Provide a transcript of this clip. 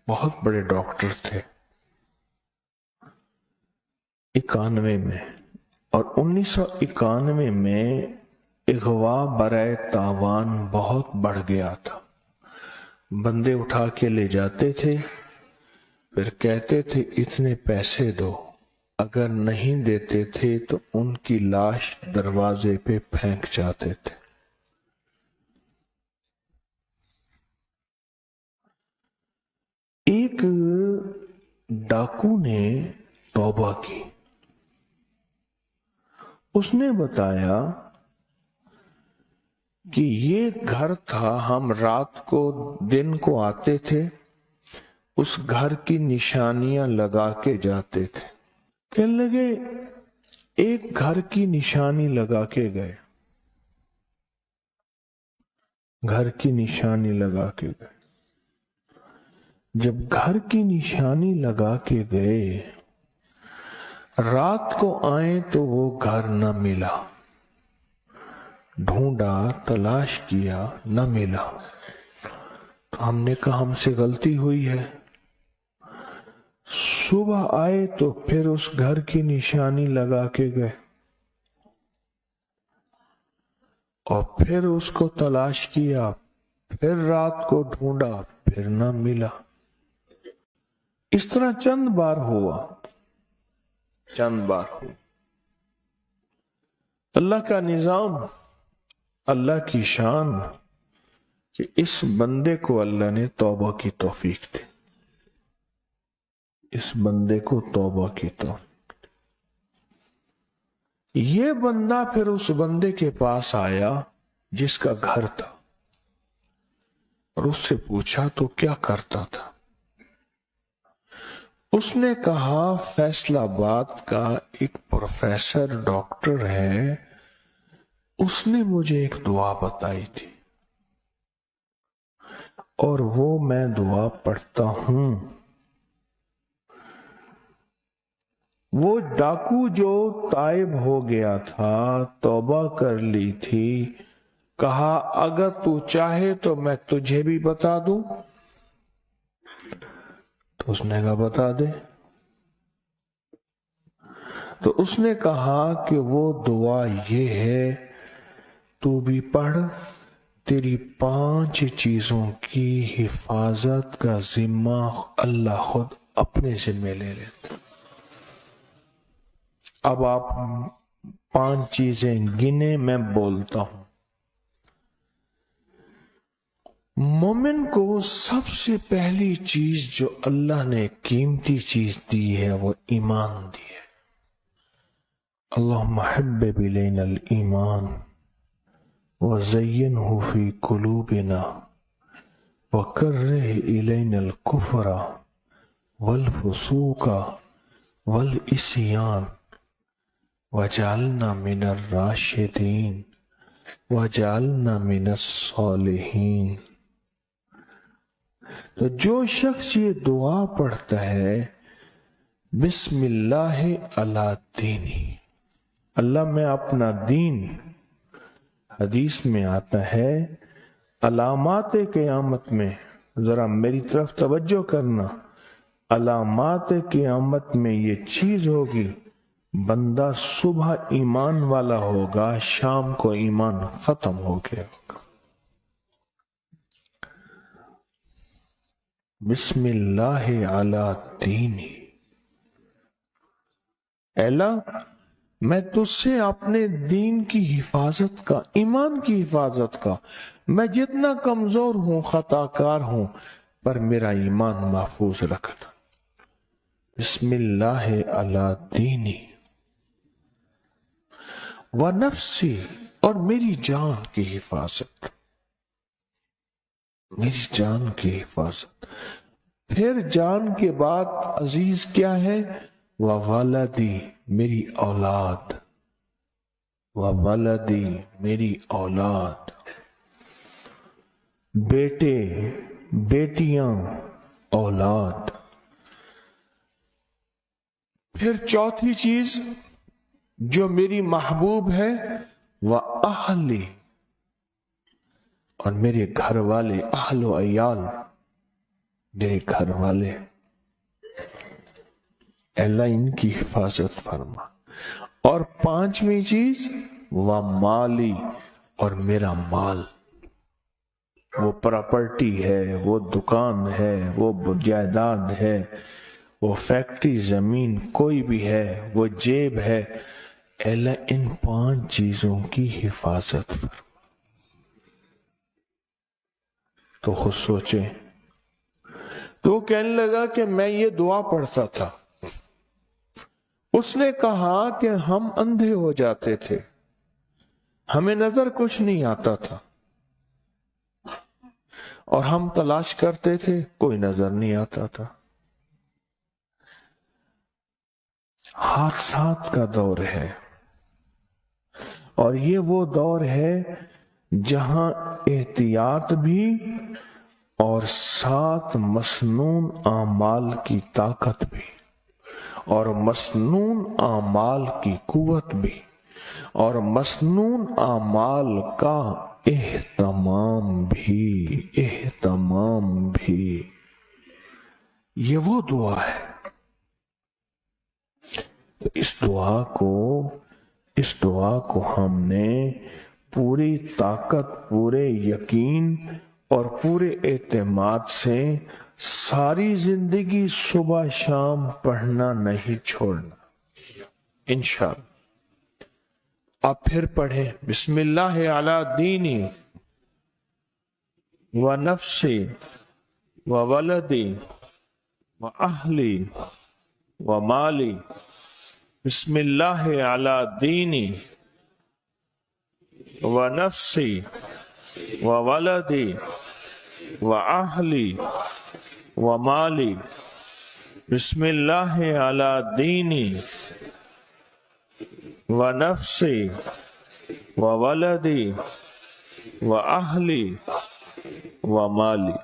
بہت بڑے ڈاکٹر تھے 91 میں، اور 1991 میں اغوا برائے تاوان بہت بڑھ گیا تھا. بندے اٹھا کے لے جاتے تھے، پھر کہتے تھے اتنے پیسے دو، اگر نہیں دیتے تھے تو ان کی لاش دروازے پہ پھینک جاتے تھے. ایک ڈاکو نے توبہ کی. اس نے بتایا کہ یہ گھر تھا، ہم رات کو دن کو آتے تھے، اس گھر کی نشانیاں لگا کے جاتے تھے. کہنے لگے ایک گھر کی نشانی لگا کے گئے، گھر کی نشانی لگا کے گئے. جب گھر کی نشانی لگا کے گئے، رات کو آئے تو وہ گھر نہ ملا. ڈھونڈا، تلاش کیا، نہ ملا. تو ہم نے کہا ہم سے غلطی ہوئی ہے. صبح آئے تو پھر اس گھر کی نشانی لگا کے گئے، اور پھر اس کو تلاش کیا، پھر رات کو ڈھونڈا، پھر نہ ملا. اس طرح چند بار ہوا. اللہ کا نظام، اللہ کی شان کہ اس بندے کو اللہ نے توبہ کی توفیق دی. اس بندے کو توبہ کی توفیق دی. یہ بندہ پھر اس بندے کے پاس آیا جس کا گھر تھا، اور اس سے پوچھا تو کیا کرتا تھا. اس نے کہا فیصل آباد کا ایک پروفیسر ڈاکٹر ہے، اس نے مجھے ایک دعا بتائی تھی، اور وہ میں دعا پڑھتا ہوں. وہ ڈاکو جو تائب ہو گیا تھا، توبہ کر لی تھی، کہا اگر تو چاہے تو میں تجھے بھی بتا دوں. تو اس نے کہا بتا دے. تو اس نے کہا کہ وہ دعا یہ ہے، تو بھی پڑھ، تیری 5 چیزوں کی حفاظت کا ذمہ اللہ خود اپنے ذمہ لے لیتا. اب آپ 5 چیزیں گنے، میں بولتا ہوں. مومن کو سب سے پہلی چیز جو اللہ نے قیمتی چیز دی ہے وہ ایمان دی ہے. اللہم حبب الینا الایمان وزینہ فی قلوبنا وکرہ الینا الکفر والفسوق والعصیان وجعلنا من الراشدین وجعلنا من الصالحین. تو جو شخص یہ دعا پڑھتا ہے، بسم اللہ علی دینی، اللہ میں اپنا دین، حدیث میں آتا ہے علامات قیامت میں، ذرا میری طرف توجہ کرنا، علامات قیامت میں یہ چیز ہوگی، بندہ صبح ایمان والا ہوگا، شام کو ایمان ختم ہو گیا ہوگا. بسم اللہ علی دینی. اللہ میں تجھ سے اپنے دین کی حفاظت کا، ایمان کی حفاظت کا، میں جتنا کمزور ہوں، خطا کار ہوں، پر میرا ایمان محفوظ رکھنا. بسم اللہ علی دینی ونفسی، اور میری جان کی حفاظت، میری جان کی حفاظت. پھر جان کے بعد عزیز کیا ہے؟ وولدی، میری اولاد، وولدی، میری اولاد، بیٹے، بیٹیاں، اولاد. پھر چوتھی چیز جو میری محبوب ہے، وَأَهْلِ، اور میرے گھر والے، اہل و عیال. میرے گھر والے، اللہ ان کی حفاظت فرما۔ اور پانچویں چیز ومالی، اور میرا مال، وہ پراپرٹی ہے، وہ دکان ہے، وہ جائیداد ہے، وہ فیکٹری، زمین کوئی بھی ہے، وہ جیب ہے، اللہ ان پانچ چیزوں کی حفاظت فرما۔ تو خود سوچیں، تو کہنے لگا کہ میں یہ دعا پڑھتا تھا، اس نے کہا کہ ہم اندھے ہو جاتے تھے، ہمیں نظر کچھ نہیں آتا تھا، اور ہم تلاش کرتے تھے، کوئی نظر نہیں آتا تھا۔ حادثات کا دور ہے، اور یہ وہ دور ہے جہاں احتیاط بھی اور ساتھ مسنون اعمال کی طاقت بھی، اور مسنون اعمال کی قوت بھی، اور مسنون اعمال کا اہتمام بھی۔ یہ وہ دعا ہے۔ تو اس دعا کو ہم نے پوری طاقت، پورے یقین اور پورے اعتماد سے ساری زندگی صبح شام پڑھنا نہیں چھوڑنا، انشاءاللہ۔ آپ پھر پڑھیں، بسم اللہ علی دینی و نفسی و ولدی و اہلی و مالی، بسم اللہ علی دینی و نفسی و ولدی و اہلی و مالی، بسم اللہ علی دینی و نفسی و ولدی و اہلی و مالی۔